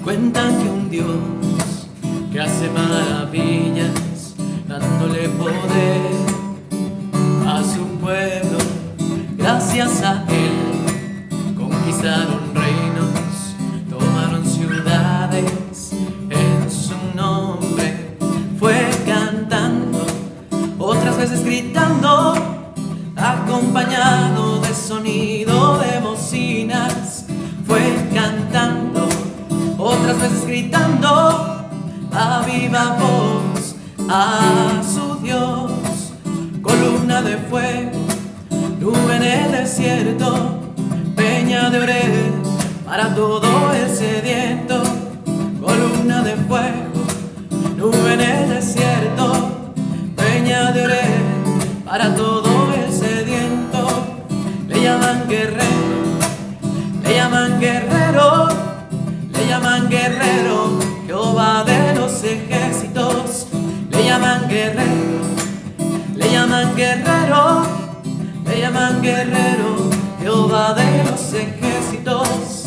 Cuentan que un Dios que hace maravillas, dándole poder a su pueblo, gracias a Él conquistaron reinos, tomaron ciudades en su nombre. Fue cantando, otras veces gritando, acompañado de sonido de bocinas. Fue cantando, otras veces gritando a viva voz a su Dios. Columna de fuego, nube en el desierto, peña de Oreb para todo el sediento. Columna de fuego, nube en el desierto, peña de Oreb para todo el sediento. Le llaman guerrero, le llaman guerrero, le llaman guerrero, Jehová de los ejércitos. Le llaman guerrero, le llaman guerrero, le llaman guerrero, Jehová de los ejércitos.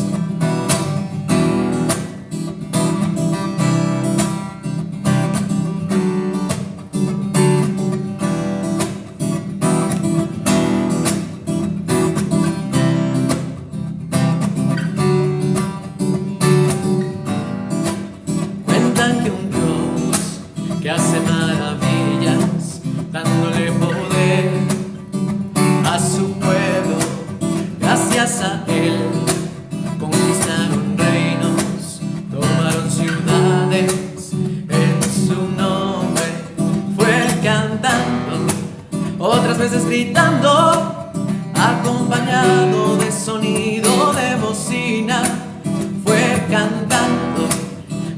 Que hace maravillas, dándole poder a su pueblo, gracias a Él conquistaron reinos, tomaron ciudades en su nombre. Fue cantando, otras veces gritando, acompañado de sonido de bocina. Fue cantando,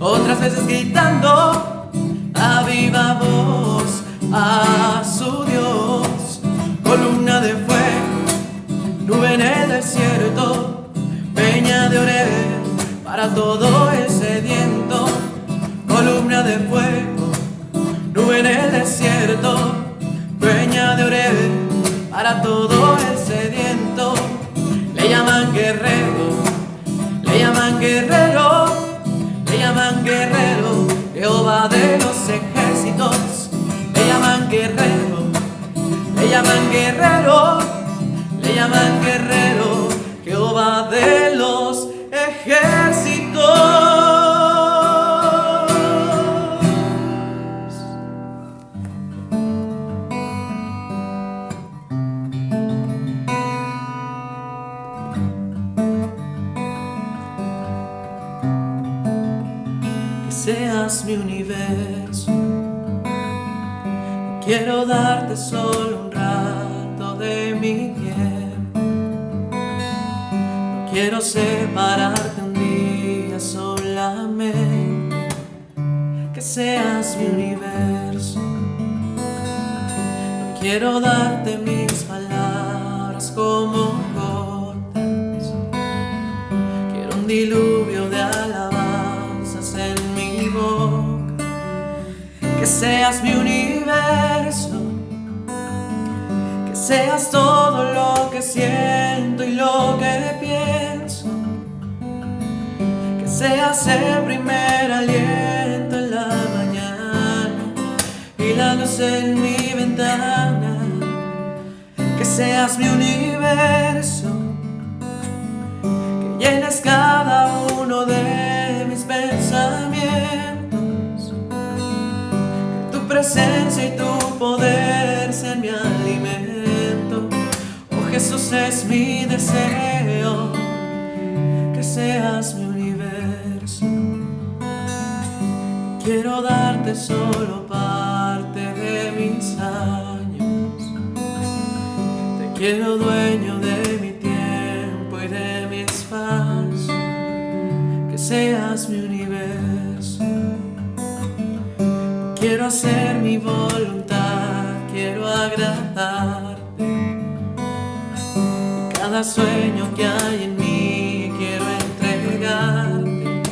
otras veces gritando a viva voz a su Dios. Columna de fuego, nube en el desierto, peña de Oreb para todo el sediento. Columna de fuego, nube en el desierto, peña de Oreb para todo el sediento. Le llaman guerrero, le llaman guerrero, le llaman guerrero, Jehová de los ejércitos. Le llaman guerrero, le llaman guerrero, le llaman guerrero, Jehová de los ejércitos. Que seas mi universo, quiero darte solo un rato de mi tiempo. No quiero separarte un día solamente. Que seas mi universo, no quiero darte mis palabras como gotas. Quiero un diluvio de alabanzas en mi boca. Que seas mi universo, que seas todo lo que siento y lo que pienso. Que seas el primer aliento en la mañana y la luz en mi ventana. Que seas mi universo, que llenes cada uno de mis pensamientos. Presencia y tu poder sean mi alimento. Oh Jesús, es mi deseo que seas mi universo. Quiero darte solo parte de mis años. Te quiero dueño de mi tiempo y de mi espacio. Que seas mi universo. Quiero hacer mi voluntad, quiero agradarte. Cada sueño que hay en mí quiero entregarte.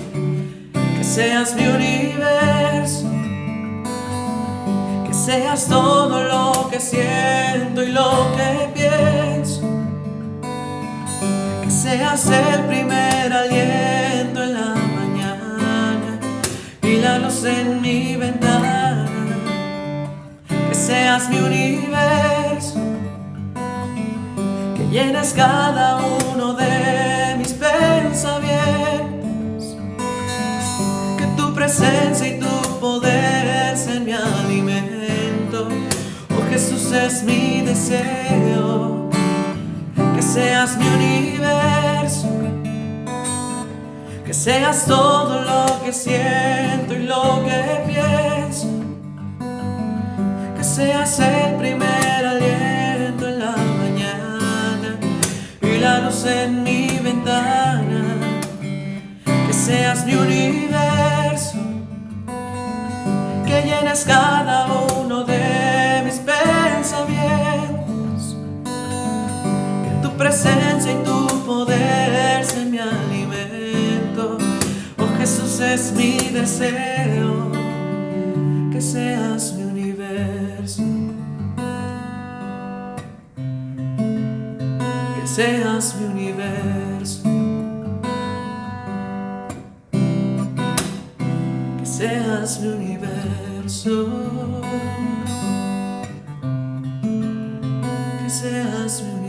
Que seas mi universo, que seas todo lo que siento y lo que pienso. Que seas el primer aliento en la mañana luz en mi ventana, que seas mi universo, que llenes cada uno de mis pensamientos, que tu presencia y tu poder sean mi alimento. Oh Jesús, es mi deseo, que seas mi universo, que seas todo lo que siento y lo que pienso, que seas el primer aliento en la mañana y la luz en mi ventana, que seas mi universo, que llenes cada uno de mis pensamientos, que tu presencia y tu poder sean mi alimento. Oh Jesús, es mi deseo, que seas mi universo, que seas mi universo, que seas mi universo, que seas mi universo.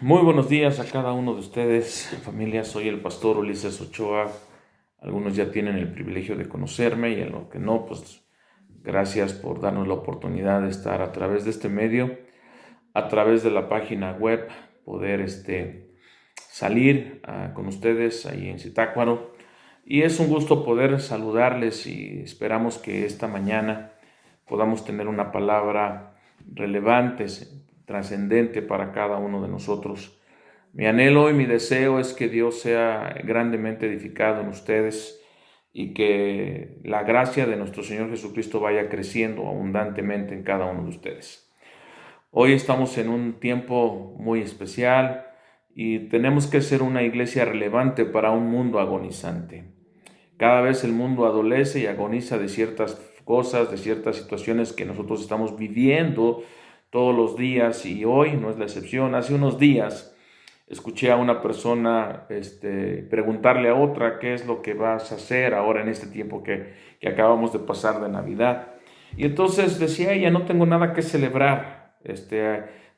Muy buenos días a cada uno de ustedes, familia. Soy el pastor Ulises Ochoa. Algunos ya tienen el privilegio de conocerme y en lo que no, pues gracias por darnos la oportunidad de estar a través de este medio, a través de la página web, poder salir con ustedes ahí en Zitácuaro. Y es un gusto poder saludarles y esperamos que esta mañana podamos tener una palabra relevante, trascendente para cada uno de nosotros. Mi anhelo y mi deseo es que Dios sea grandemente edificado en ustedes y que la gracia de nuestro Señor Jesucristo vaya creciendo abundantemente en cada uno de ustedes. Hoy estamos en un tiempo muy especial y tenemos que ser una iglesia relevante para un mundo agonizante. Cada vez el mundo adolece y agoniza de ciertas cosas, de ciertas situaciones que nosotros estamos viviendo todos los días, y hoy no es la excepción. Hace unos días escuché a una persona preguntarle a otra qué es lo que vas a hacer ahora en este tiempo que acabamos de pasar de Navidad. Y entonces decía ella, no tengo nada que celebrar,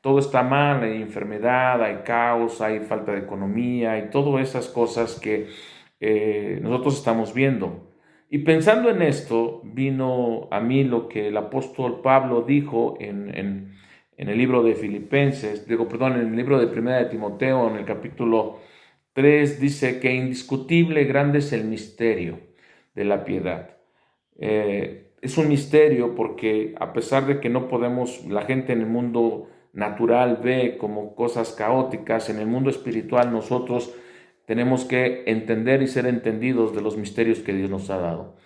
todo está mal, hay enfermedad, hay caos, hay falta de economía y todas esas cosas que nosotros estamos viendo. Y pensando en esto, vino a mí lo que el apóstol Pablo dijo en el libro de Filipenses, en el libro de Primera de Timoteo, en el capítulo 3, dice que indiscutible grande es el misterio de la piedad. Es un misterio porque a pesar de que no podemos, la gente en el mundo natural ve como cosas caóticas, en el mundo espiritual nosotros tenemos que entender y ser entendidos de los misterios que Dios nos ha dado.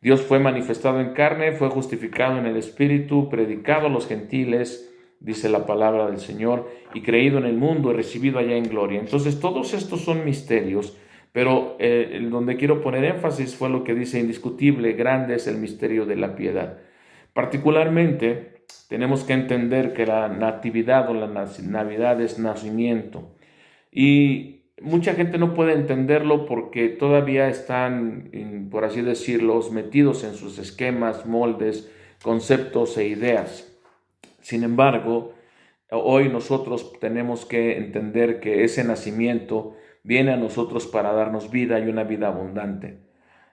Dios fue manifestado en carne, fue justificado en el Espíritu, predicado a los gentiles, dice la palabra del Señor, y creído en el mundo y recibido allá en gloria. Entonces todos estos son misterios, pero donde quiero poner énfasis fue lo que dice indiscutible, grande es el misterio de la piedad. Particularmente tenemos que entender que la natividad o la Navidad es nacimiento, y mucha gente no puede entenderlo porque todavía están, por así decirlo, metidos en sus esquemas, moldes, conceptos e ideas. Sin embargo, hoy nosotros tenemos que entender que ese nacimiento viene a nosotros para darnos vida y una vida abundante.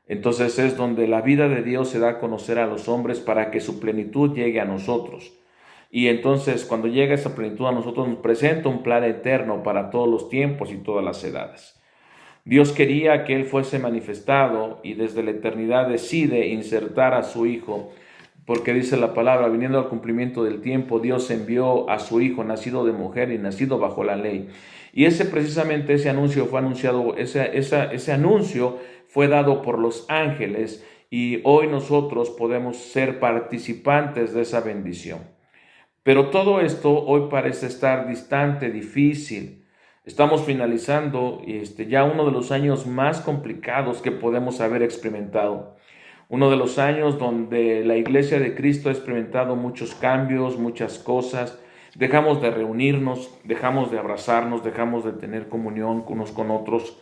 Entonces es donde la vida de Dios se da a conocer a los hombres para que su plenitud llegue a nosotros. Y entonces cuando llega esa plenitud a nosotros nos presenta un plan eterno para todos los tiempos y todas las edades. Dios quería que Él fuese manifestado y desde la eternidad decide insertar a su Hijo, porque dice la palabra, viniendo al cumplimiento del tiempo, Dios envió a su Hijo, nacido de mujer y nacido bajo la ley. Y ese anuncio fue anunciado, ese anuncio fue dado por los ángeles, y hoy nosotros podemos ser participantes de esa bendición. Pero todo esto hoy parece estar distante, difícil. Estamos finalizando ya uno de los años más complicados que podemos haber experimentado. Uno de los años donde la Iglesia de Cristo ha experimentado muchos cambios, muchas cosas. Dejamos de reunirnos, dejamos de abrazarnos, dejamos de tener comunión unos con otros.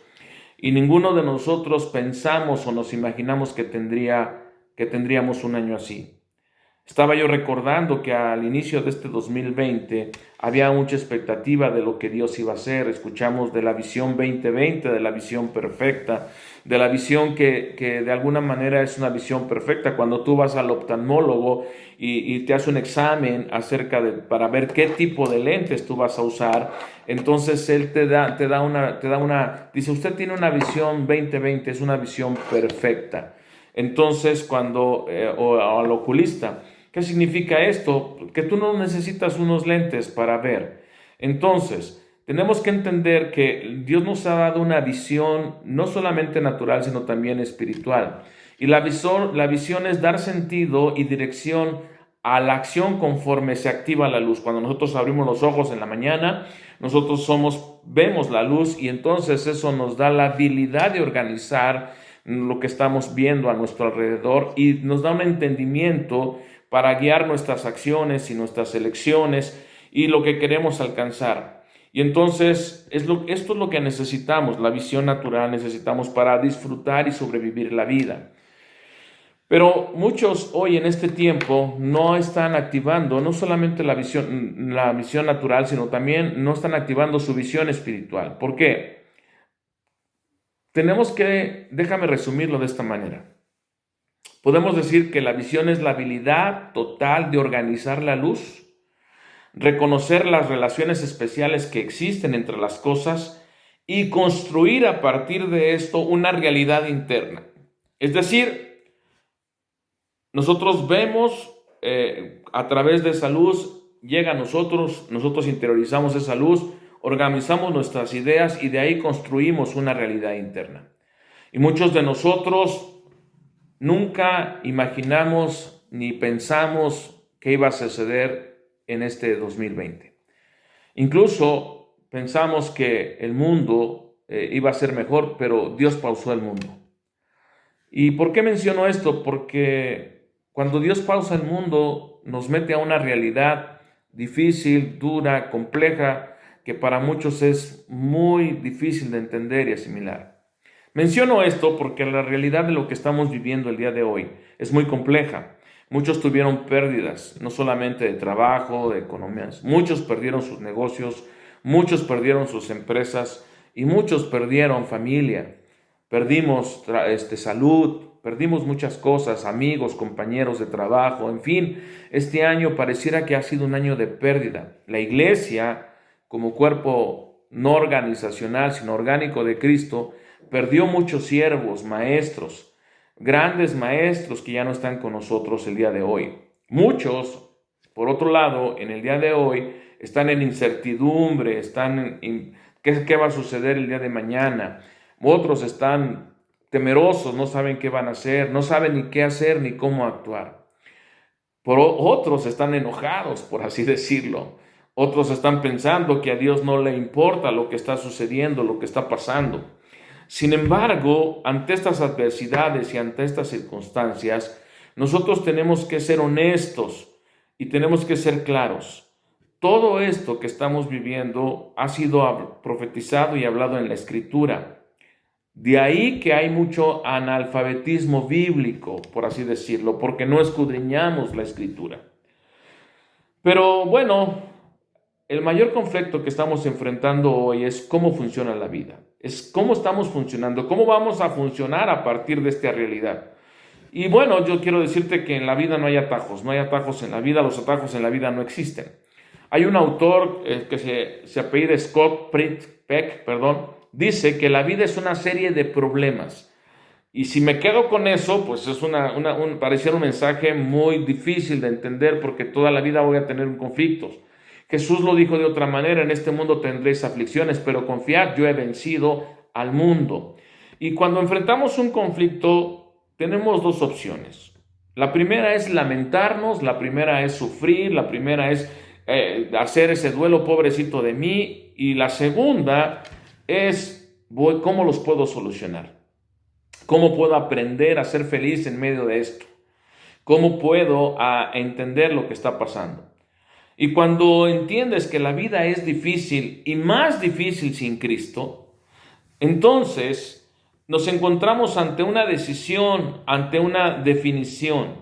Y ninguno de nosotros pensamos o nos imaginamos que tendríamos un año así. Estaba yo recordando que al inicio de este 2020 había mucha expectativa de lo que Dios iba a hacer. Escuchamos de la visión 2020, de la visión perfecta, de la visión que de alguna manera es una visión perfecta. Cuando tú vas al oftalmólogo y te hace un examen para ver qué tipo de lentes tú vas a usar, entonces él dice, usted tiene una visión 2020, es una visión perfecta. Entonces o al oculista, ¿qué significa esto? Que tú no necesitas unos lentes para ver. Entonces, tenemos que entender que Dios nos ha dado una visión no solamente natural, sino también espiritual. Y la visión es dar sentido y dirección a la acción conforme se activa la luz. Cuando nosotros abrimos los ojos en la mañana, nosotros vemos la luz y entonces eso nos da la habilidad de organizar lo que estamos viendo a nuestro alrededor y nos da un entendimiento para guiar nuestras acciones y nuestras elecciones y lo que queremos alcanzar. Y entonces esto es lo que necesitamos, la visión natural necesitamos para disfrutar y sobrevivir la vida. Pero muchos hoy en este tiempo no están activando no solamente la visión natural, sino también no están activando su visión espiritual. ¿Por qué? Déjame resumirlo de esta manera. Podemos decir que la visión es la habilidad total de organizar la luz, reconocer las relaciones especiales que existen entre las cosas y construir a partir de esto una realidad interna. Es decir, nosotros vemos a través de esa luz, llega a nosotros interiorizamos esa luz, organizamos nuestras ideas y de ahí construimos una realidad interna. Y muchos de nosotros nunca imaginamos ni pensamos qué iba a suceder en este 2020. Incluso pensamos que el mundo iba a ser mejor, pero Dios pausó el mundo. ¿Y por qué menciono esto? Porque cuando Dios pausa el mundo, nos mete a una realidad difícil, dura, compleja, que para muchos es muy difícil de entender y asimilar. Menciono esto porque la realidad de lo que estamos viviendo el día de hoy es muy compleja. Muchos tuvieron pérdidas, no solamente de trabajo, de economías. Muchos perdieron sus negocios, muchos perdieron sus empresas y muchos perdieron familia. Perdimos salud, perdimos muchas cosas, amigos, compañeros de trabajo, en fin. Este año pareciera que ha sido un año de pérdida. La iglesia, como cuerpo no organizacional, sino orgánico de Cristo, perdió muchos siervos, maestros, grandes maestros que ya no están con nosotros el día de hoy. Muchos, por otro lado, en el día de hoy están en incertidumbre, ¿qué va a suceder el día de mañana? Otros están temerosos, no saben qué van a hacer, no saben ni qué hacer ni cómo actuar. Otros están enojados, por así decirlo. Otros están pensando que a Dios no le importa lo que está sucediendo, lo que está pasando. Sin embargo, ante estas adversidades y ante estas circunstancias, nosotros tenemos que ser honestos y tenemos que ser claros. Todo esto que estamos viviendo ha sido profetizado y hablado en la Escritura. De ahí que hay mucho analfabetismo bíblico, por así decirlo, porque no escudriñamos la Escritura. Pero bueno, el mayor conflicto que estamos enfrentando hoy es cómo funciona la vida. Es cómo estamos funcionando, cómo vamos a funcionar a partir de esta realidad. Y bueno, yo quiero decirte que en la vida no hay atajos en la vida, los atajos en la vida no existen. Hay un autor que se apellida Scott Peck, dice que la vida es una serie de problemas. Y si me quedo con eso, pues es pareciera un mensaje muy difícil de entender porque toda la vida voy a tener conflictos. Jesús lo dijo de otra manera, en este mundo tendréis aflicciones, pero confiad, yo he vencido al mundo. Y cuando enfrentamos un conflicto, tenemos dos opciones. La primera es lamentarnos, la primera es sufrir, la primera es hacer ese duelo, pobrecito de mí, y la segunda es ¿cómo los puedo solucionar? ¿Cómo puedo aprender a ser feliz en medio de esto? ¿Cómo puedo entender lo que está pasando? Y cuando entiendes que la vida es difícil y más difícil sin Cristo, entonces nos encontramos ante una decisión, ante una definición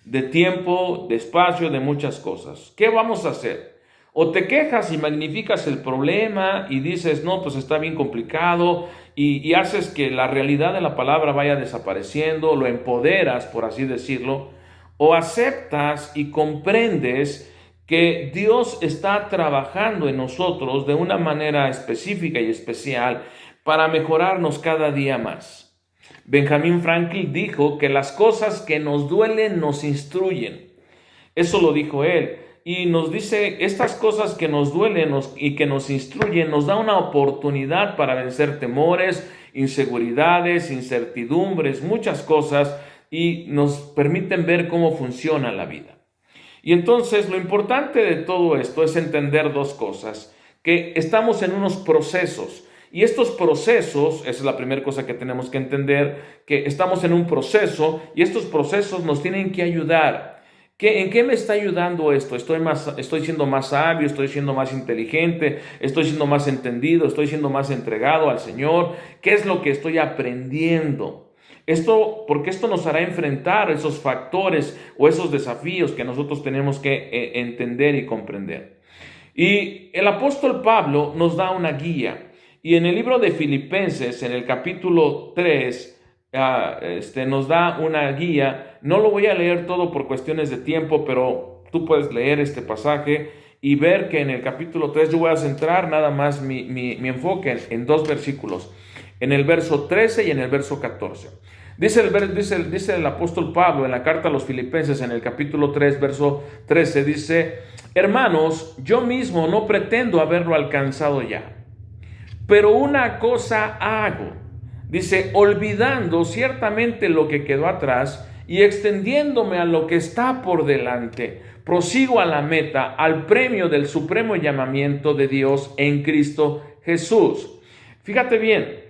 de tiempo, de espacio, de muchas cosas. ¿Qué vamos a hacer? O te quejas y magnificas el problema y dices, no, pues está bien complicado, y haces que la realidad de la palabra vaya desapareciendo, lo empoderas, por así decirlo, o aceptas y comprendes que Dios está trabajando en nosotros de una manera específica y especial para mejorarnos cada día más. Benjamin Franklin dijo que las cosas que nos duelen nos instruyen. Eso lo dijo él. Y nos dice, estas cosas que nos duelen y que nos instruyen nos da una oportunidad para vencer temores, inseguridades, incertidumbres, muchas cosas, y nos permiten ver cómo funciona la vida. Y entonces lo importante de todo esto es entender dos cosas, que estamos en unos procesos. Y estos procesos, esa es la primera cosa que tenemos que entender, que estamos en un proceso y estos procesos nos tienen que ayudar. ¿En qué me está ayudando esto? ¿Estoy siendo más sabio? ¿Estoy siendo más inteligente? ¿Estoy siendo más entendido? ¿Estoy siendo más entregado al Señor? ¿Qué es lo que estoy aprendiendo? Porque esto nos hará enfrentar esos factores o esos desafíos que nosotros tenemos que entender y comprender. Y el apóstol Pablo nos da una guía. Y en el libro de Filipenses, en el capítulo 3, nos da una guía. No lo voy a leer todo por cuestiones de tiempo, pero tú puedes leer este pasaje y ver que en el capítulo 3 yo voy a centrar nada más mi enfoque en dos versículos, en el verso 13 y en el verso 14. Dice el apóstol Pablo en la carta a los Filipenses, en el capítulo 3, verso 13, dice: hermanos, yo mismo no pretendo haberlo alcanzado ya, pero una cosa hago, dice, olvidando ciertamente lo que quedó atrás y extendiéndome a lo que está por delante, prosigo a la meta, al premio del supremo llamamiento de Dios en Cristo Jesús. Fíjate bien,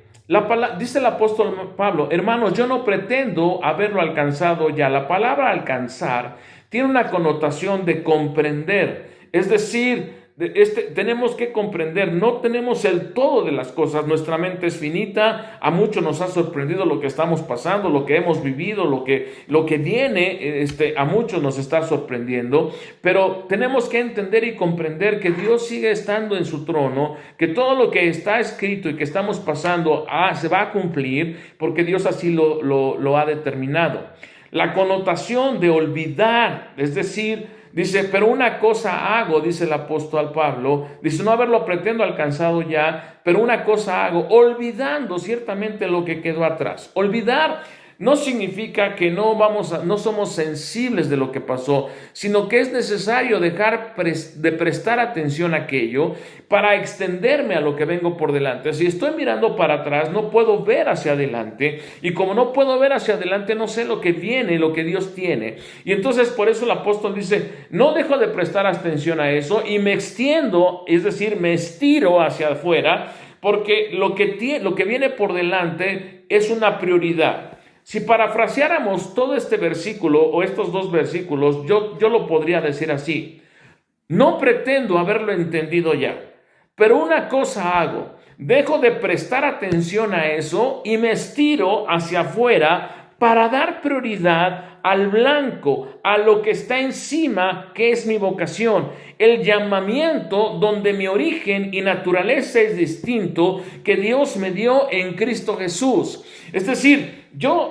dice el apóstol Pablo, hermanos, yo no pretendo haberlo alcanzado ya. La palabra alcanzar tiene una connotación de comprender, es decir, tenemos que comprender, no tenemos el todo de las cosas, nuestra mente es finita, a muchos nos ha sorprendido lo que estamos pasando, lo que hemos vivido, lo que viene, a muchos nos está sorprendiendo, pero tenemos que entender y comprender que Dios sigue estando en su trono, que todo lo que está escrito y que estamos pasando se va a cumplir, porque Dios así lo ha determinado. La connotación de olvidar, es decir, dice, pero una cosa hago, dice el apóstol Pablo, dice, no haberlo pretendo alcanzado ya, pero una cosa hago, olvidando ciertamente lo que quedó atrás. Olvidar no significa que no somos sensibles de lo que pasó, sino que es necesario dejar de prestar atención a aquello para extenderme a lo que vengo por delante. Si estoy mirando para atrás, no puedo ver hacia adelante, y como no puedo ver hacia adelante, no sé lo que viene, lo que Dios tiene. Y entonces por eso el apóstol dice, no dejo de prestar atención a eso y me extiendo, es decir, me estiro hacia afuera, porque lo que viene por delante es una prioridad. Si parafraseáramos todo este versículo o estos dos versículos, yo lo podría decir así: no pretendo haberlo entendido ya, pero una cosa hago, dejo de prestar atención a eso y me estiro hacia afuera para dar prioridad al blanco, a lo que está encima, que es mi vocación, el llamamiento donde mi origen y naturaleza es distinto, que Dios me dio en Cristo Jesús. Es decir,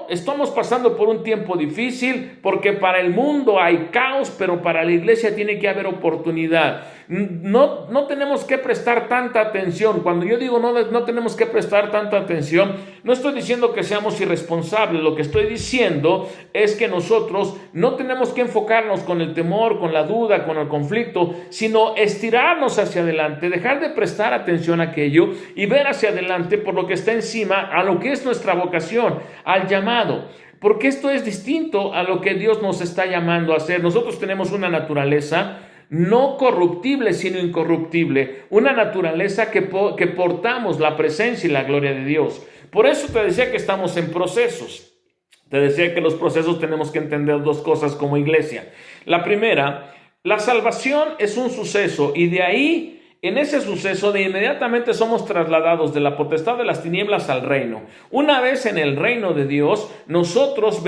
estamos pasando por un tiempo difícil porque para el mundo hay caos, pero para la iglesia tiene que haber oportunidad. No tenemos que prestar tanta atención. Cuando yo digo no tenemos que prestar tanta atención, no estoy diciendo que seamos irresponsables. Lo que estoy diciendo es que nosotros no tenemos que enfocarnos con el temor, con la duda, con el conflicto, sino estirarnos hacia adelante, dejar de prestar atención a aquello y ver hacia adelante por lo que está encima, a lo que es nuestra vocación, al llamado. Porque esto es distinto a lo que Dios nos está llamando a hacer. Nosotros tenemos una naturaleza no corruptible, sino incorruptible. Una naturaleza que portamos la presencia y la gloria de Dios. Por eso te decía que estamos en procesos. Te decía que los procesos tenemos que entender dos cosas como iglesia. La primera, la salvación es un suceso y de ahí, en ese suceso, de inmediatamente somos trasladados de la potestad de las tinieblas al reino. Una vez en el reino de Dios, nosotros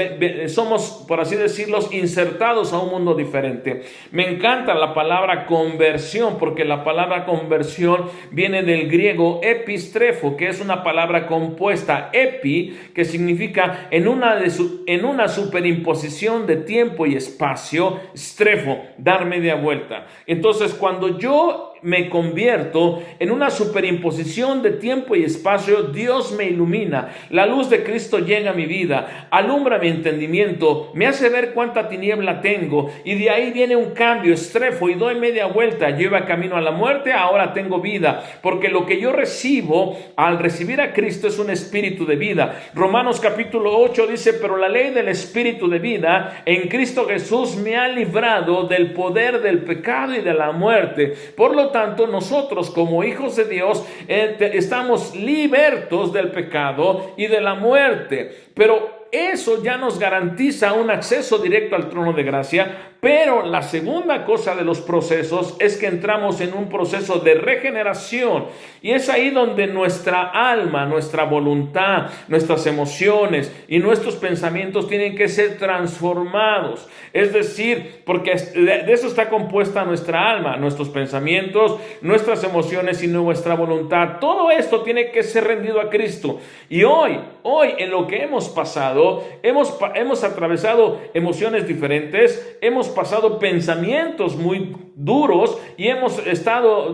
somos, por así decirlo, insertados a un mundo diferente. Me encanta la palabra conversión, porque la palabra conversión viene del griego epistrefo, que es una palabra compuesta, epi, que significa en una superimposición de tiempo y espacio, strefo, dar media vuelta. Entonces, cuando yo me convierto en una superimposición de tiempo y espacio, Dios me ilumina, la luz de Cristo llega a mi vida, alumbra mi entendimiento, me hace ver cuánta tiniebla tengo, y de ahí viene un cambio, estrefo, y doy media vuelta. Yo iba camino a la muerte, ahora tengo vida, porque lo que yo recibo al recibir a Cristo es un espíritu de vida. Romanos capítulo 8 dice: pero la ley del espíritu de vida en Cristo Jesús me ha librado del poder del pecado y de la muerte. Por lo tanto, nosotros como hijos de Dios estamos libertos del pecado y de la muerte. Pero eso ya nos garantiza un acceso directo al trono de gracia. Pero la segunda cosa de los procesos es que entramos en un proceso de regeneración, y es ahí donde nuestra alma, nuestra voluntad, nuestras emociones y nuestros pensamientos tienen que ser transformados. Es decir, porque de eso está compuesta nuestra alma, nuestros pensamientos, nuestras emociones y nuestra voluntad. Todo esto tiene que ser rendido a Cristo. Y hoy en lo que hemos pasado, hemos atravesado emociones diferentes, hemos pasado pensamientos muy duros y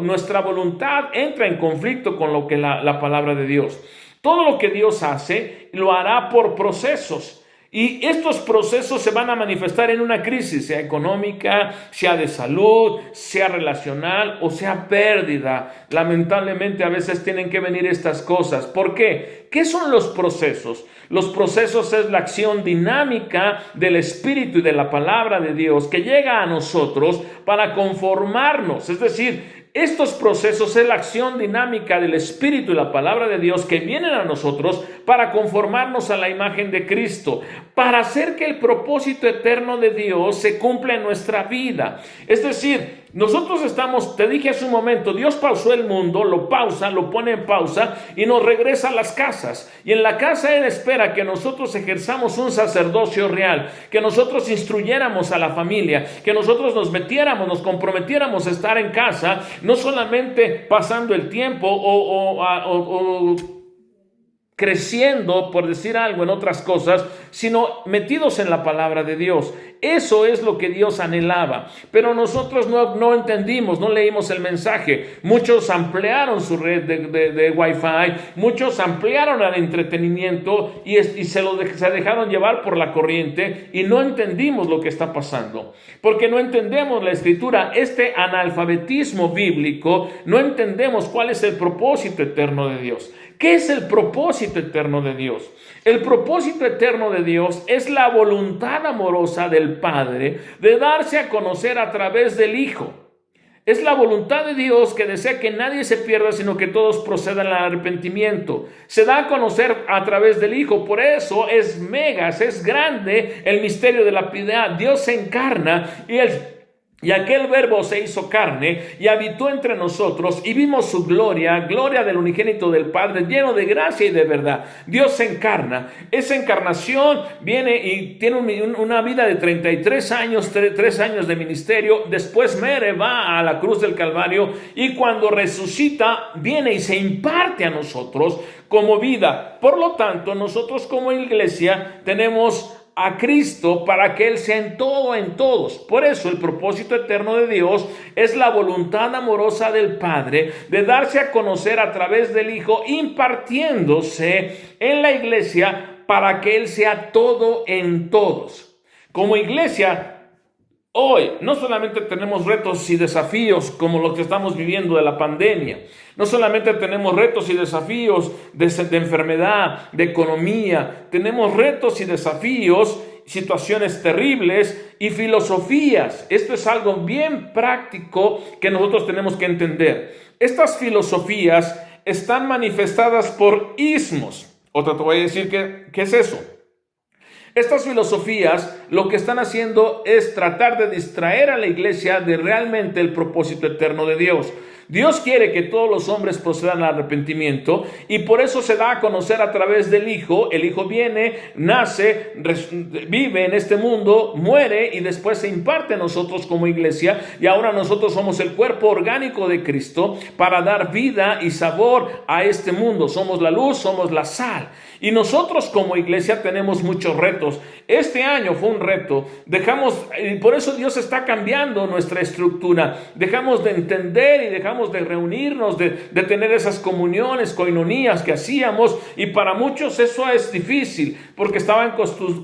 nuestra voluntad entra en conflicto con lo que la palabra de Dios. Todo lo que Dios hace lo hará por procesos. Y estos procesos se van a manifestar en una crisis, sea económica, sea de salud, sea relacional o sea pérdida. Lamentablemente a veces tienen que venir estas cosas. ¿Por qué? ¿Qué son los procesos? Los procesos es la acción dinámica del Espíritu y de la palabra de Dios que llega a nosotros para conformarnos. Es decir, estos procesos es la acción dinámica del Espíritu y la palabra de Dios que vienen a nosotros para conformarnos a la imagen de Cristo, para hacer que el propósito eterno de Dios se cumpla en nuestra vida. Es decir, nosotros te dije hace un momento, Dios pausó el mundo, lo pone en pausa y nos regresa a las casas. Y en la casa Él espera que nosotros ejerzamos un sacerdocio real, que nosotros instruyéramos a la familia, que nosotros nos nos comprometiéramos a estar en casa, no solamente pasando el tiempo o creciendo, por decir algo, en otras cosas, sino metidos en la palabra de Dios. Eso es lo que Dios anhelaba, pero nosotros no entendimos, no leímos el mensaje. Muchos ampliaron su red de Wi-Fi, muchos ampliaron el entretenimiento y se dejaron llevar por la corriente, y no entendimos lo que está pasando, porque no entendemos la Escritura. Este analfabetismo bíblico, no entendemos cuál es el propósito eterno de Dios. ¿Qué es el propósito eterno de Dios? El propósito eterno de Dios es la voluntad amorosa del Padre de darse a conocer a través del Hijo. Es la voluntad de Dios que desea que nadie se pierda, sino que todos procedan al arrepentimiento. Se da a conocer a través del Hijo. Por eso es grande el misterio de la piedad. Dios se encarna y aquel verbo se hizo carne y habitó entre nosotros, y vimos su gloria del unigénito del Padre, lleno de gracia y de verdad. Dios se encarna. Esa encarnación viene y tiene una vida de 33 años, 3 años de ministerio. Después va a la cruz del Calvario, y cuando resucita, viene y se imparte a nosotros como vida. Por lo tanto, nosotros como iglesia tenemos a Cristo para que Él sea en todo, en todos. Por eso el propósito eterno de Dios es la voluntad amorosa del Padre de darse a conocer a través del Hijo, impartiéndose en la iglesia para que Él sea todo en todos. Como iglesia, Hoy no solamente tenemos retos y desafíos como los que estamos viviendo de la pandemia, no solamente tenemos retos y desafíos de enfermedad, de economía, tenemos retos y desafíos, situaciones terribles y filosofías. Esto es algo bien práctico que nosotros tenemos que entender. Estas filosofías están manifestadas por ismos. Otra te voy a decir ¿qué es eso? Estas filosofías lo que están haciendo es tratar de distraer a la iglesia de realmente el propósito eterno de Dios. Dios quiere que todos los hombres procedan al arrepentimiento y por eso se da a conocer a través del Hijo. El Hijo viene, nace, vive en este mundo, muere y después se imparte a nosotros como iglesia, y ahora nosotros somos el cuerpo orgánico de Cristo para dar vida y sabor a este mundo. Somos la luz, somos la sal. Y nosotros como iglesia tenemos muchos retos. Este año fue un reto. Por eso Dios está cambiando nuestra estructura. Dejamos de entender y dejamos de reunirnos, de tener esas comuniones, coinonías que hacíamos. Y para muchos eso es difícil porque estaban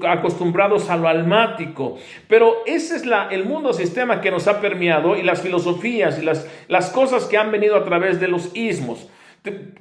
acostumbrados a lo almático. Pero ese es el mundo sistema que nos ha permeado, y las filosofías y las cosas que han venido a través de los ismos.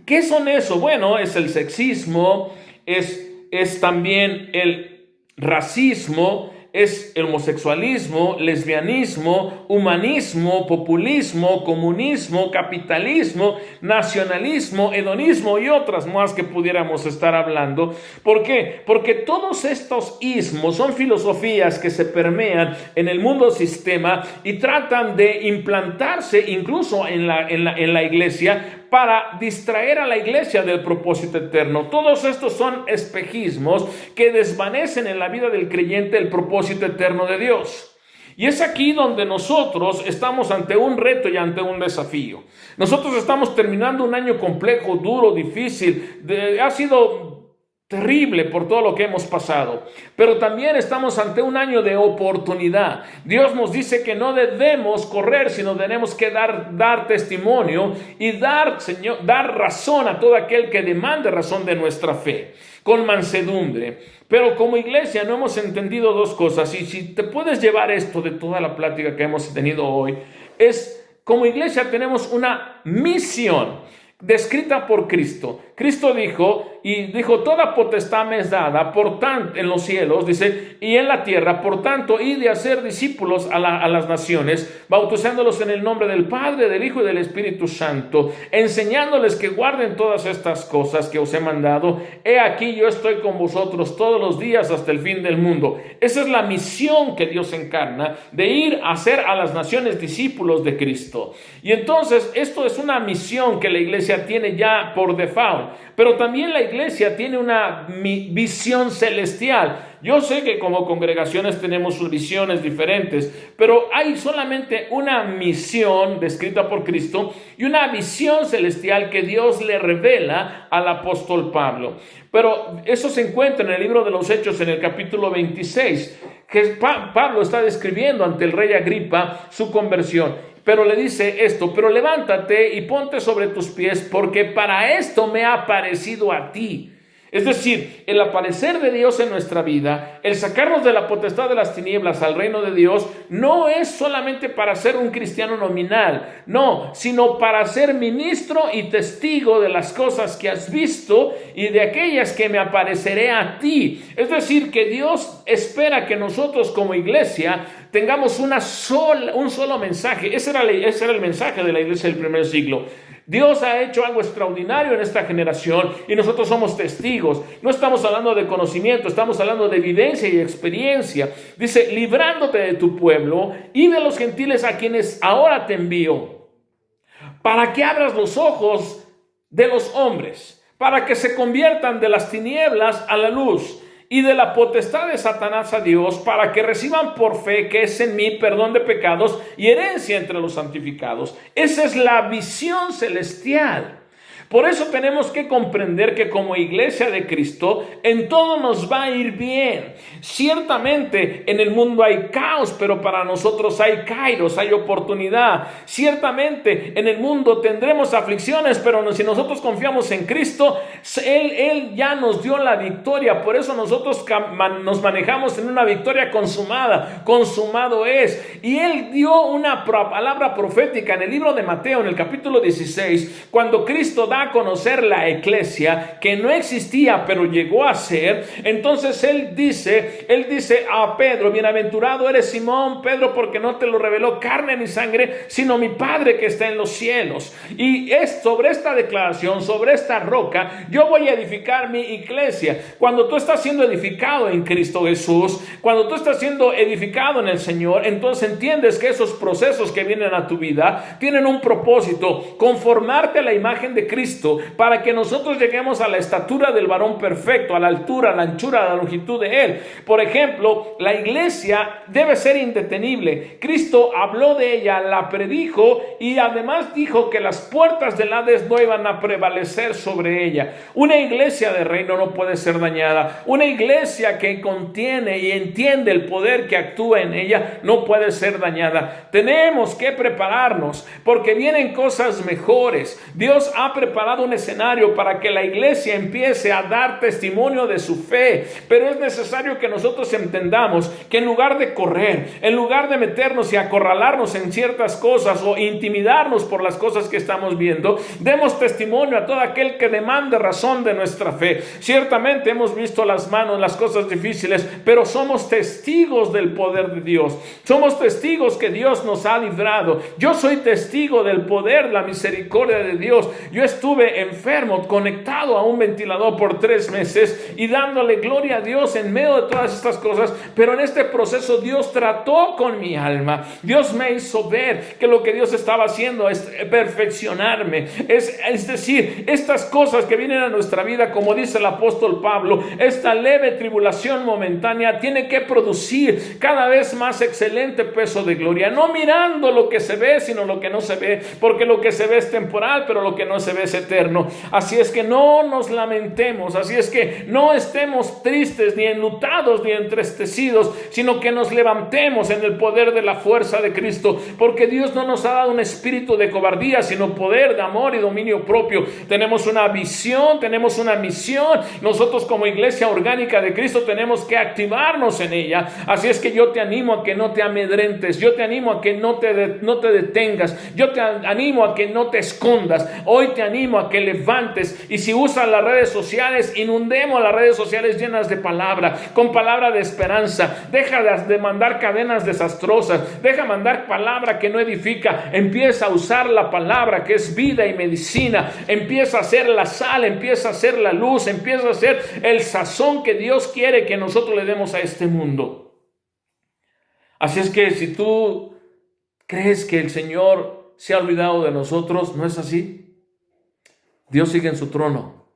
¿Qué son eso? Bueno, es el sexismo, es también el racismo, es el homosexualismo, lesbianismo, humanismo, populismo, comunismo, capitalismo, nacionalismo, hedonismo y otras más que pudiéramos estar hablando. ¿Por qué? Porque todos estos ismos son filosofías que se permean en el mundo sistema y tratan de implantarse incluso en la iglesia para distraer a la iglesia del propósito eterno. Todos estos son espejismos que desvanecen en la vida del creyente el propósito eterno de Dios. Y es aquí donde nosotros estamos ante un reto y ante un desafío. Nosotros estamos terminando un año complejo, duro, difícil. Ha sido terrible por todo lo que hemos pasado, pero también estamos ante un año de oportunidad. Dios nos dice que no debemos correr, sino tenemos que dar testimonio y dar razón a todo aquel que demande razón de nuestra fe, con mansedumbre. Pero como iglesia no hemos entendido dos cosas, y si te puedes llevar esto de toda la plática que hemos tenido hoy, como iglesia tenemos una misión descrita por Cristo. Cristo dijo, toda potestad me es dada, por tanto, en los cielos, dice, y en la tierra, por tanto, id de hacer discípulos a las naciones, bautizándolos en el nombre del Padre, del Hijo y del Espíritu Santo, enseñándoles que guarden todas estas cosas que os he mandado. He aquí yo estoy con vosotros todos los días hasta el fin del mundo. Esa es la misión que Dios encarna, de ir a hacer a las naciones discípulos de Cristo. Y entonces, esto es una misión que la iglesia tiene ya por default. Pero también la iglesia tiene una visión celestial. Yo sé que como congregaciones tenemos visiones diferentes, pero hay solamente una misión descrita por Cristo y una visión celestial que Dios le revela al apóstol Pablo. Pero eso se encuentra en el libro de los Hechos, en el capítulo 26, que Pablo está describiendo ante el rey Agripa su conversión. Pero le dice esto: pero levántate y ponte sobre tus pies, porque para esto me ha aparecido a ti. Es decir, el aparecer de Dios en nuestra vida, el sacarnos de la potestad de las tinieblas al reino de Dios, no es solamente para ser un cristiano nominal, no, sino para ser ministro y testigo de las cosas que has visto y de aquellas que me apareceré a ti. Es decir, que Dios espera que nosotros como iglesia tengamos un solo mensaje. Ese era el mensaje de la iglesia del primer siglo. Dios ha hecho algo extraordinario en esta generación y nosotros somos testigos. No estamos hablando de conocimiento, estamos hablando de vivencia y experiencia. Dice, librándote de tu pueblo y de los gentiles a quienes ahora te envío, para que abras los ojos de los hombres, para que se conviertan de las tinieblas a la luz y de la potestad de Satanás a Dios, para que reciban por fe, que es en mí, perdón de pecados y herencia entre los santificados. Esa es la visión celestial. Por eso tenemos que comprender que como iglesia de Cristo, en todo nos va a ir bien. Ciertamente en el mundo hay caos, pero para nosotros hay kairos, hay oportunidad. Ciertamente en el mundo tendremos aflicciones, pero si nosotros confiamos en Cristo, Él ya nos dio la victoria. Por eso nosotros nos manejamos en una victoria consumada. Consumado es. Y Él dio una palabra profética en el libro de Mateo, en el capítulo 16, cuando Cristo da a conocer la iglesia que no existía, pero llegó a ser. Entonces Él dice a Pedro: bienaventurado eres Simón, Pedro, porque no te lo reveló carne ni sangre, sino mi Padre que está en los cielos. Y es sobre esta declaración, sobre esta roca, yo voy a edificar mi iglesia. Cuando tú estás siendo edificado en Cristo Jesús, cuando tú estás siendo edificado en el Señor, entonces entiendes que esos procesos que vienen a tu vida tienen un propósito: conformarte a la imagen de Cristo, para que nosotros lleguemos a la estatura del varón perfecto, a la altura, a la anchura, a la longitud de Él. Por ejemplo, la iglesia debe ser indetenible. Cristo habló de ella, la predijo, y además dijo que las puertas del Hades no iban a prevalecer sobre ella. Una iglesia de reino no puede ser dañada. Una iglesia que contiene y entiende el poder que actúa en ella no puede ser dañada. Tenemos que prepararnos, porque vienen cosas mejores. Dios ha preparado un escenario para que la iglesia empiece a dar testimonio de su fe, pero es necesario que nosotros entendamos que en lugar de correr, en lugar de meternos y acorralarnos en ciertas cosas o intimidarnos por las cosas que estamos viendo, demos testimonio a todo aquel que demande razón de nuestra fe. Ciertamente hemos visto las cosas difíciles, pero somos testigos del poder de Dios. Somos testigos que Dios nos ha librado. Yo soy testigo del poder, la misericordia de Dios. Yo estuve enfermo, conectado a un ventilador por 3 meses y dándole gloria a Dios en medio de todas estas cosas, pero en este proceso Dios trató con mi alma. Dios me hizo ver que lo que Dios estaba haciendo es perfeccionarme. Es decir, estas cosas que vienen a nuestra vida, como dice el apóstol Pablo, esta leve tribulación momentánea tiene que producir cada vez más excelente peso de gloria, no mirando lo que se ve, sino lo que no se ve, porque lo que se ve es temporal, pero lo que no se ve es eterno. Así es que no nos lamentemos, así es que no estemos tristes, ni enlutados, ni entristecidos, sino que nos levantemos en el poder de la fuerza de Cristo, porque Dios no nos ha dado un espíritu de cobardía, sino poder, de amor y dominio propio. Tenemos una visión, tenemos una misión. Nosotros como iglesia orgánica de Cristo tenemos que activarnos en ella. Así es que yo te animo a que no te amedrentes, yo te animo a que no te detengas, yo te animo a que no te escondas. Hoy te animo a que levantes, y si usas las redes sociales, inundemos las redes sociales llenas de palabra, con palabra de esperanza. Deja de mandar cadenas desastrosas, deja mandar palabra que no edifica. Empieza a usar la palabra que es vida y medicina. Empieza a ser la sal, empieza a ser la luz, empieza a ser el sazón que Dios quiere que nosotros le demos a este mundo. Así es que si tú crees que el Señor se ha olvidado de nosotros, no es así. Dios sigue en su trono.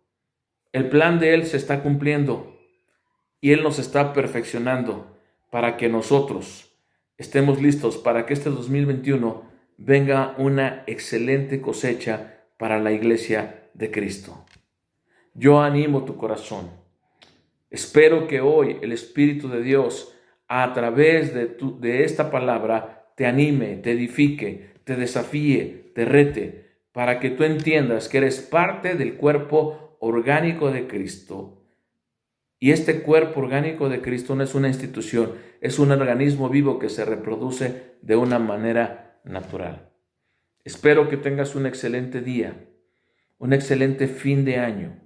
El plan de Él se está cumpliendo y Él nos está perfeccionando para que nosotros estemos listos para que este 2021 venga una excelente cosecha para la iglesia de Cristo. Yo animo tu corazón. Espero que hoy el Espíritu de Dios, a través de esta palabra, te anime, te edifique, te desafíe, te rete, para que tú entiendas que eres parte del cuerpo orgánico de Cristo. Y este cuerpo orgánico de Cristo no es una institución, es un organismo vivo que se reproduce de una manera natural. Espero que tengas un excelente día, un excelente fin de año,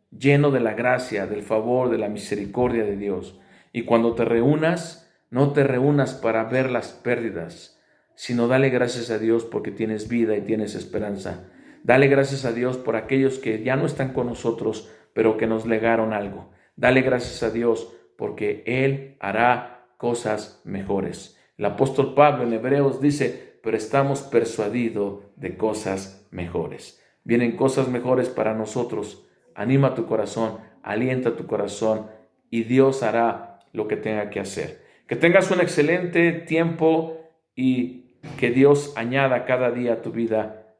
lleno de la gracia, del favor, de la misericordia de Dios. Y cuando te reúnas, no te reúnas para ver las pérdidas, sino dale gracias a Dios porque tienes vida y tienes esperanza. Dale gracias a Dios por aquellos que ya no están con nosotros, pero que nos legaron algo. Dale gracias a Dios porque Él hará cosas mejores. El apóstol Pablo en Hebreos dice: pero estamos persuadidos de cosas mejores. Vienen cosas mejores para nosotros. Anima tu corazón, alienta tu corazón y Dios hará lo que tenga que hacer. Que tengas un excelente tiempo y que Dios añada cada día a tu vida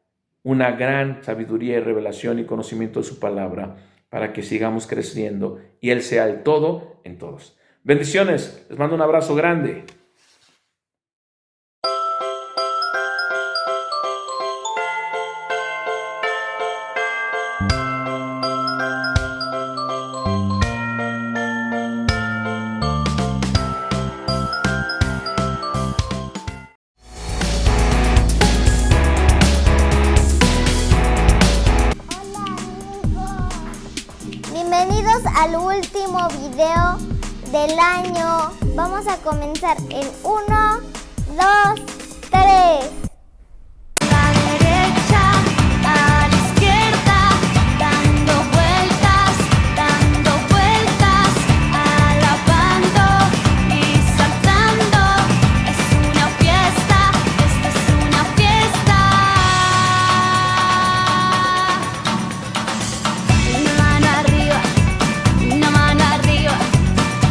una gran sabiduría y revelación y conocimiento de su palabra para que sigamos creciendo y Él sea el todo en todos. Bendiciones, les mando un abrazo grande. Bienvenidos al último video del año. Vamos a comenzar en 1, 2, 3. La derecha, a la izquierda, dando vueltas, alabando y saltando. Es una fiesta, esta es una fiesta. Una mano arriba,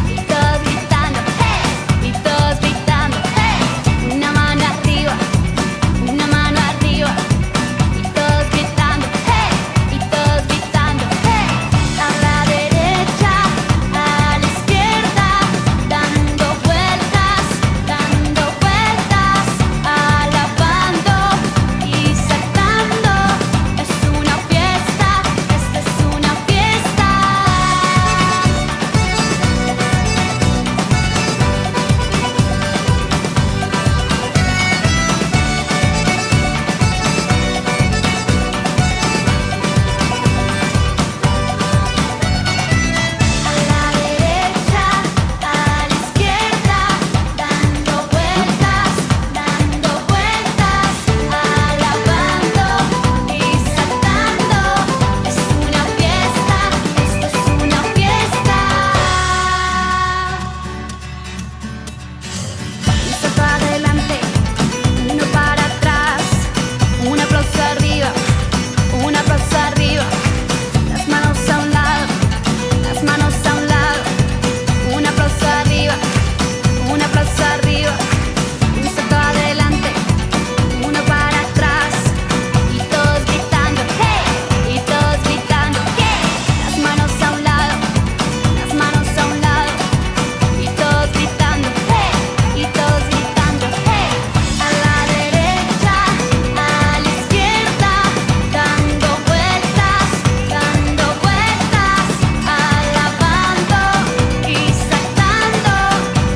y todos gritando, ¡hey! Y todos gritando, ¡hey! Una mano arriba, y todos gritando, ¡hey! Y todos gritando, ¡hey! A la derecha, a la izquierda, dando vueltas, alabando y saltando. Es una fiesta, esta es una fiesta. A la derecha, a la izquierda, dando vueltas, alabando y saltando. Es una fiesta, esto es una fiesta. Un salto adelante, uno para atrás, un aplauso arriba, las manos a un lado, un aplauso arriba, un salto adelante, uno para atrás, y todos gritando, ¡hey! Y todos gritando, ¡hey! Las manos a un lado, y todos gritando, ¡hey! Y todos gritando, ¡hey! A la derecha, a la izquierda, dando vueltas, alabando y saltando.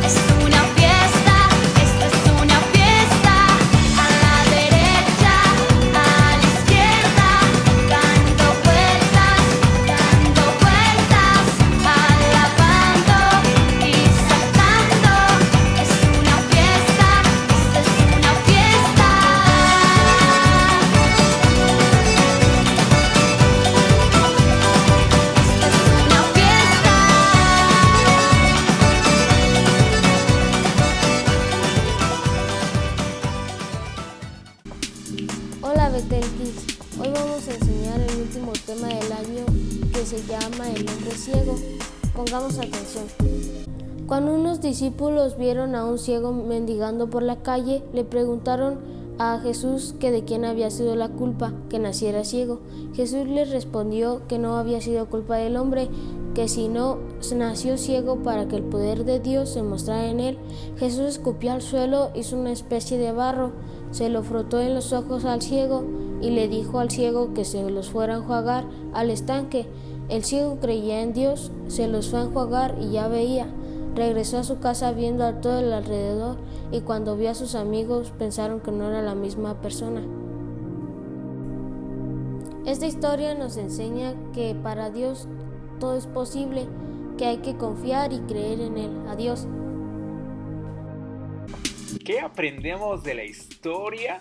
Es una fiesta, esta es una fiesta. A la derecha, a la izquierda, dando vueltas, alabando y saltando. Es una fiesta, esta es una fiesta. Hola Betel Kids, hoy vamos a enseñar el último tema del año que se llama El hombre ciego. Pongamos atención. Cuando unos discípulos vieron a un ciego mendigando por la calle, le preguntaron a Jesús que de quién había sido la culpa que naciera ciego. Jesús les respondió que no había sido culpa del hombre, que si no nació ciego para que el poder de Dios se mostrara en él. Jesús escupió al suelo, hizo una especie de barro, se lo frotó en los ojos al ciego y le dijo al ciego que se los fuera a enjuagar al estanque. El ciego creía en Dios, se los fue a enjuagar y ya veía. Regresó a su casa viendo a todo el alrededor y cuando vio a sus amigos pensaron que no era la misma persona. Esta historia nos enseña que para Dios todo es posible, que hay que confiar y creer en Él. Adiós. ¿Qué aprendemos de la historia?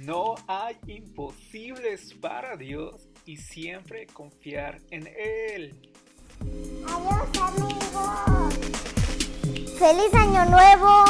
No hay imposibles para Dios y siempre confiar en Él. Adiós amigos. ¡Feliz Año Nuevo!